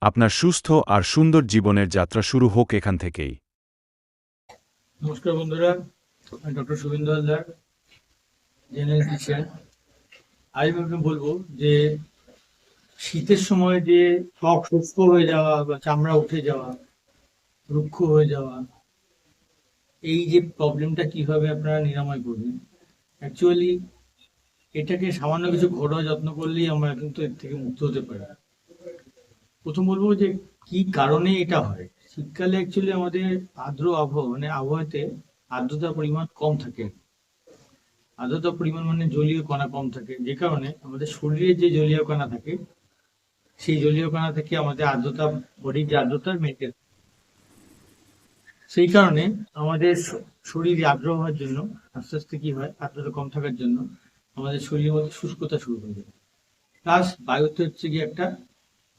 আপনার সুস্থ আর সুন্দর জীবনের যাত্রা শুরু হোক এখান থেকেই। নমস্কার বন্ধুরা, আমি doctor Suvendu Haldar, general physician. আজ আমি বলবো যে শীতের সময় যে ত্বক শুষ্ক হয়ে যাওয়া বা চামড়া উঠে যাওয়া, রুক্ষ হয়ে যাওয়া, এই যে প্রবলেমটা কিভাবে আপনারা নিরাময় করবেন। অ্যাকচুয়ালি এটাকে সামান্য কিছু ঘরোয়া যত্ন করলেই আমরা কিন্তু এর থেকে মুক্ত হতে পারি। প্রথম বলবো যে কি কারণে এটা হয়। শীতকালে অ্যাকচুয়ালি আমাদের আর্দ্র আবহাওয়া মানে আবহাওয়াতে আর্দ্রতার পরিমাণ কম থাকে। আর্দ্রতার পরিমাণ মানে জলীয় কণা কম থাকে, যে কারণে আমাদের শরীরে যে জলীয় কণা থাকে সেই জলীয় কণা থেকে আমাদের আর্দ্রতা, বডির যে আর্দ্রতা মেনটেন। সেই কারণে আমাদের শরীর আর্দ্র হওয়ার জন্য আস্তে আস্তে কি হয়, আর্দ্রতা কম থাকার জন্য আমাদের শরীরের মধ্যে শুষ্কতা শুরু হয়ে যায়। প্লাস বায়ুতে হচ্ছে কি একটা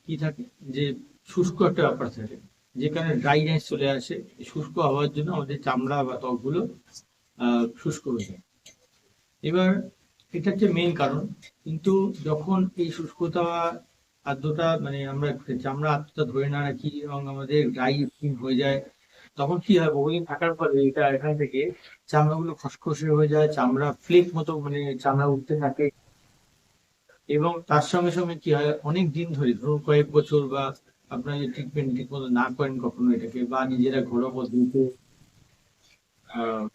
কি থাকে, যে শুষ্ক একটা ব্যাপার থাকে, যে কারণে ড্রাইনেস চলে আসে। শুষ্ক হওয়ার জন্য আমাদের চামড়া বা ত্বকগুলো শুষ্ক হয়ে যায়। এবার এটা হচ্ছে মেইন কারণ। কিন্তু যখন এই শুষ্কতা আর্দ্রতা মানে আমরা চামড়া আর্দ্রতা ধরে না রাখি এবং আমাদের ড্রাই স্কিন হয়ে যায়, তখন কি হয়, বহুদিন থাকার ফলে এটা এখান থেকে চামড়াগুলো খসখসে হয়ে যায়, চামড়া ফ্লেক মতো মানে চামড়া উঠতে থাকে। এবং তার সঙ্গে সঙ্গে কি হয়, অনেক দিন ধরে ধরুন কয়েক বছর বা আপনারা যদি ট্রিটমেন্ট ঠিক মতো না করেন কখনো এটাকে, বা নিজেরা ঘরোয়া পদ্ধতিতে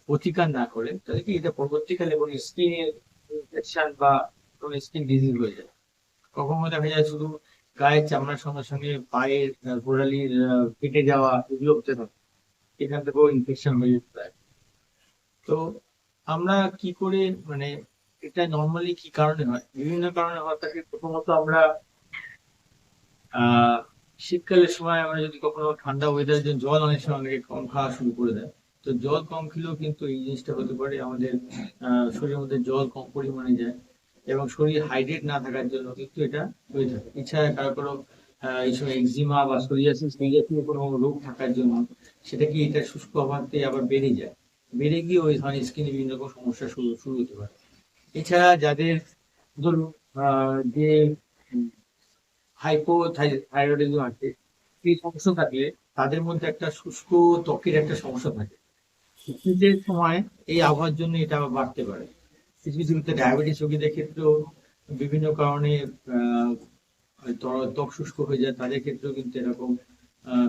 প্রতিকার না করে, তাহলে কি এটা পরবর্তীকালে কোনো স্কিনের ইনফেকশন বা কোনো স্কিন ডিজিজ হয়ে যায়। কখনো দেখা যায় শুধু গায়ের চামড়ার সঙ্গে সঙ্গে পায়ের গোড়ালির কেটে যাওয়া, এগুলো হতে থাকে, এখান থেকেও ইনফেকশন হয়ে যেতে পারে। তো আমরা কি করে মানে এটা নর্মালি কি কারণে হয়, বিভিন্ন কারণে হয় থাকে। প্রথমত আমরা আহ শীতকালের সময় আমরা যদি কখনো ঠান্ডা ওয়েদারের জন্য জল অনেক সময় অনেকে কম খাওয়া শুরু করে দেয়। তো জল কম খেলেও কিন্তু এই জিনিসটা হতে পারে, আমাদের শরীরের মধ্যে জল কম পরিমাণে যায় এবং শরীর হাইড্রেট না থাকার জন্য কিন্তু এটা হয়ে থাকে। এছাড়া কারো কারো এই সময় এক্সিমা বা সোরিয়াসিস এই জাতীয় কোনো রোগ থাকার জন্য সেটা কি এটা শুষ্ক হওয়াতে আবার বেড়ে যায়, বেড়ে গিয়ে ওই ধরনের স্কিনে বিভিন্ন রকম সমস্যা শুরু শুরু হতে পারে। এছাড়া যাদের ধরুন যে হাইপোথাইরয়েডিজম আছে, এই সমস্যা থাকলে তাদের মধ্যে একটা শুষ্ক ত্বকের একটা সমস্যা থাকে। শীতের সময় এই আবহাওয়ার জন্য এটা আবার বাড়তে পারে। কিছু কিছু ক্ষেত্রে ডায়াবেটিস রোগীদের ক্ষেত্রেও বিভিন্ন কারণে আহ ত্বক শুষ্ক হয়ে যায়, তাদের ক্ষেত্রেও কিন্তু এরকম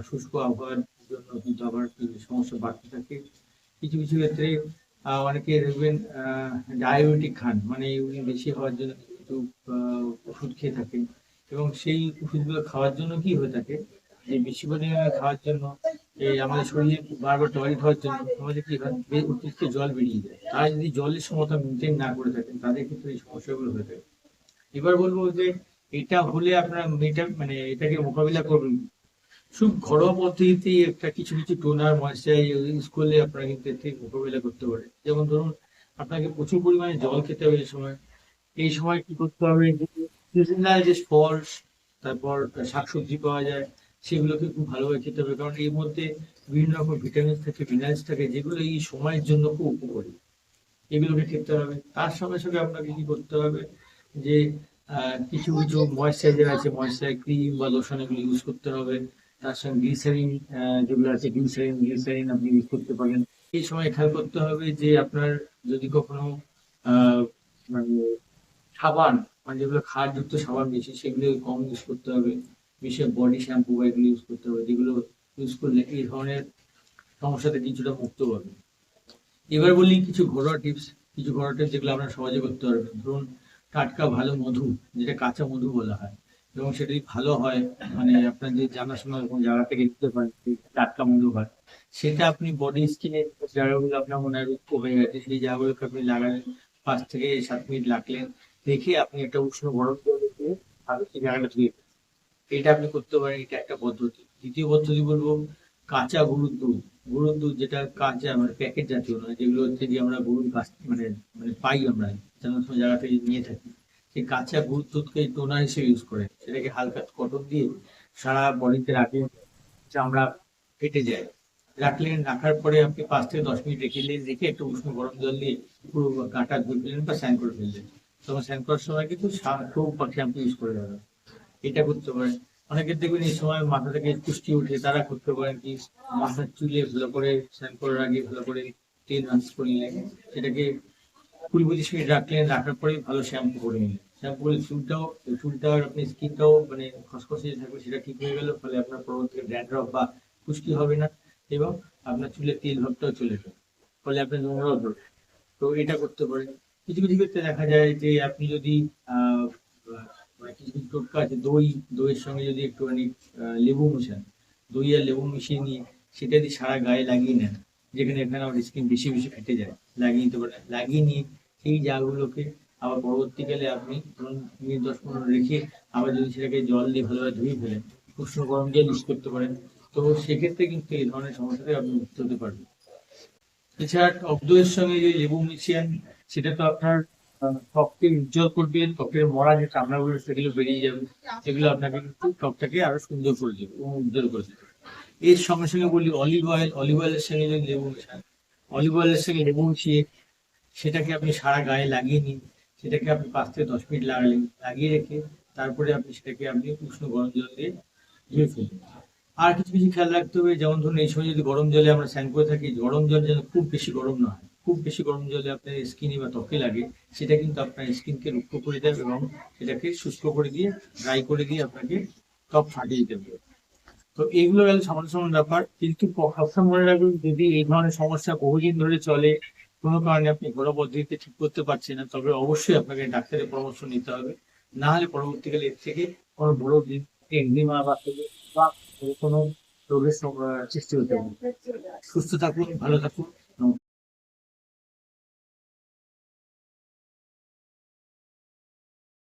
শুষ্ক আবহাওয়ার জন্য কিন্তু আবার সমস্যা বাড়তে থাকে। কিছু কিছু ক্ষেত্রে অনেকে দেখবেন ডায়াবেটিক খান, মানে উনি বেশি হওয়ার জন্য কিছু ওষুধ খেয়ে থাকেন, এবং সেই ওষুধগুলো খাওয়ার জন্য কি হয়ে থাকে, যে বেশি পরিমাণে খাওয়ার জন্য এই আমাদের শরীরে বারবার টয়লেট হওয়ার জন্য আমাদের কি হয়, অতিরিক্ত জল বেরিয়ে যায়। তারা যদি জলের সমতা মেনটেন না করে থাকেন, তাদের ক্ষেত্রে এই সমস্যাগুলো হয়ে থাকে। এবার বলবো যে এটা হলে আপনারা এটা মানে এটাকে মোকাবিলা করবেন খুব ঘরোয়া পদ্ধতিতেই। একটা কিছু কিছু টোনার ময়েশ্চারাইজার ইউজ করলে আপনারা কিন্তু এর থেকে মোকাবিলা করতে পারেন। যেমন ধরুন, আপনাকে প্রচুর পরিমাণে জল খেতে হবে এই সময়। এই সময় কি করতে হবে, সিজনাল যে ফল, তারপর শাকসবজি পাওয়া যায়, সেগুলোকে খুব ভালোভাবে খেতে হবে, কারণ এর মধ্যে বিভিন্ন রকম ভিটামিন থাকে, মিনারেলস থাকে, যেগুলো এই সময়ের জন্য খুব উপকারী। এগুলোকে খেতে হবে। তার সঙ্গে সঙ্গে আপনাকে কি করতে হবে, যে কিছু কিছু ময়েশ্চারাইজার আছে, ময়েশ্চারাইজার ক্রিম বা লোশন, এগুলো ইউজ করতে হবে। তার সঙ্গে গ্লিসারিন, যেগুলো আছে গ্লিসারিন আপনি ইউজ করতে পারেন। এই সময় খেয়াল করতে হবে যে আপনার যদি কখনো আহ মানে সাবান, মানে যেগুলো ক্ষারযুক্ত সাবান বেশি, সেগুলো কম ইউজ করতে হবে। বিশেষ বডি শ্যাম্পু বা এগুলো ইউজ করতে হবে, যেগুলো ইউজ করলে এই ধরনের সমস্যাতে কিছুটা মুক্ত পাবে। এবার বলি কিছু ঘরোয়া টিপস। কিছু ঘরোয়া টিপস যেগুলো আপনারা সহজে করতে পারবেন। ধরুন, টাটকা ভালো মধু, যেটা কাঁচা মধু বলা হয়, এবং সেটা যদি ভালো হয়, মানে আপনার যে জানাশোনা কোনো জায়গা থেকে নিতে পারেন সেই টাটকা মধু হয়, সেটা আপনি বডি স্কিনে জায়গাগুলো আপনার মনে হয় রুক্ষ হয়ে গেছে, সেই জায়গাগুলোকে আপনি লাগালেন, 5 থেকে 7 মিনিট রাখলেন, রেখে আপনি একটা উষ্ণ গরম জলে দিয়ে ভালো সেই জায়গাটা ধুয়ে ফেলুন। এটা আপনি করতে পারেন, এটা একটা পদ্ধতি। দ্বিতীয় পদ্ধতি বলবো, কাঁচা গরুর দুধ। গরুর দুধ যেটা কাঁচা মানে প্যাকেট জাতীয় নয়, যেগুলো হচ্ছে যে আমরা গরুর কাছ মানে মানে পাই আমরা জানাশোনা জায়গা থেকে নিয়ে থাকি, সেই কাঁচা গরুর দুধকে টোনার হিসেবে ইউজ করে সেটাকে হালকা কটন দিয়ে সারা বডিতে রাখলে চামড়া ফেটে যায়। রাখলেন, রাখার পরে আপনি 5 থেকে 10 মিনিট রেখে একটু উষ্ণ গরম জল দিয়ে পুরো গাটা ধুয়ে ফেললেন বা স্নান করে ফেললেন। তখন স্নান করার সময় কিন্তু শ্যাম্পু ইউজ করে দেবেন। এটা করতে পারেন। অনেকের দেখবেন এই সময় মাথা থেকে কুষ্টি উঠে, তারা করতে পারেন কি, মাথার চুলে ভালো করে স্নান করার আগে ভালো করে তেল মালিশ করে নিলেন, সেটাকে 20-25 মিনিট রাখলেন, রাখার পরে ভালো শ্যাম্পু করে নিলেন। শ্যাম্পু করলে চুলটা আপনি স্কিনটাও মানে খসখসে যে থাকবে সেটা ঠিক হয়ে গেল, ফলে আপনার পরবর্তীতে ড্যান্ড্রফ বা খুশকি হবে না, এবং আপনার চুলে তেল ভাবটাও চলে যাবে, ফলে আপনার নোংরাও ধরবে। তো এটা করতে পারেন। কিছু কিছু ক্ষেত্রে দেখা যায় যে আপনি যদি আহ মানে কিছু কিছু টোটকা আছে, দইয়ের সঙ্গে যদি একটুখানি লেবু মেশান, দই আর লেবু মিশিয়ে নিয়ে সেটা যদি সারা গায়ে লাগিয়ে নেন, যেখানে এখানে আমাদের স্কিন বেশি বেশি ফেটে যায়, লাগিয়ে নিতে পারেন। লাগিয়ে নিয়ে সেই জায়গাগুলোকে আবার পরবর্তীকালে আপনি ধরুন 10-15 রেখে আবার যদি সেটাকে জল দিয়ে ভালোভাবে ধুয়ে ফেলেন, উষ্ণ গরম জল ইউজ করতে পারেন, তো সেক্ষেত্রে কিন্তু এই ধরনের সমস্যা থেকে আপনি মুক্ত হতে পারবেন। এছাড়া টক দইয়ের সঙ্গে যে লেবু মিশিয়ে, সেটা তো আপনার ত্বককে উজ্জ্বল করবে, ত্বকের মরা যে চামড়াগুলো সেগুলো বেরিয়ে যাবে, সেগুলো আপনাকে কিন্তু ত্বকটাকে আরো সুন্দর করে দেবে এবং উজ্জ্বল করে দেবে। এর সঙ্গে সঙ্গে বলি অলিভ অয়েলের সঙ্গে যদি লেবু মেশান, অলিভ অয়েলের সঙ্গে লেবু মিশিয়ে সেটাকে আপনি সারা গায়ে লাগিয়ে নিন, সেটাকে আপনি 5 থেকে 10 মিনিট লাগালেন, লাগিয়ে রেখে তারপরে আপনি সেটাকে আপনি উষ্ণ গরম জল দিয়ে ধুয়ে ফেলবেন। আর কিছু কিছু খেয়াল রাখতে হবে, যেমন ধরুন এই সময় যদি গরম জলে আমরা স্নান করে থাকি, গরম জল যেন খুব বেশি গরম না হয়। খুব বেশি গরম জলে আপনার স্কিনে বা ত্বকে লাগে, সেটা কিন্তু আপনার স্কিনকে রুক্ষ করে দেবে এবং সেটাকে শুষ্ক করে দিয়ে, ড্রাই করে দিয়ে আপনাকে ত্বক ফাটিয়ে দেবে। তো এইগুলো গেল সামান্য সামান্য ব্যাপার, কিন্তু সবসময় মনে রাখবেন, যদি এই ধরনের সমস্যা বহুদিন ধরে চলে, কোনো কারণে আপনি ঘরোয়া পদ্ধতিতে ঠিক করতে পারছেন না, তবে অবশ্যই আপনাকে ডাক্তারের পরামর্শ নিতে হবে। না হলে পরবর্তীকালে এর থেকে কোনো বড় একজিমা বা কোনো রোগের সৃষ্টি হতে পারে। সুস্থ থাকুন, ভালো থাকুন।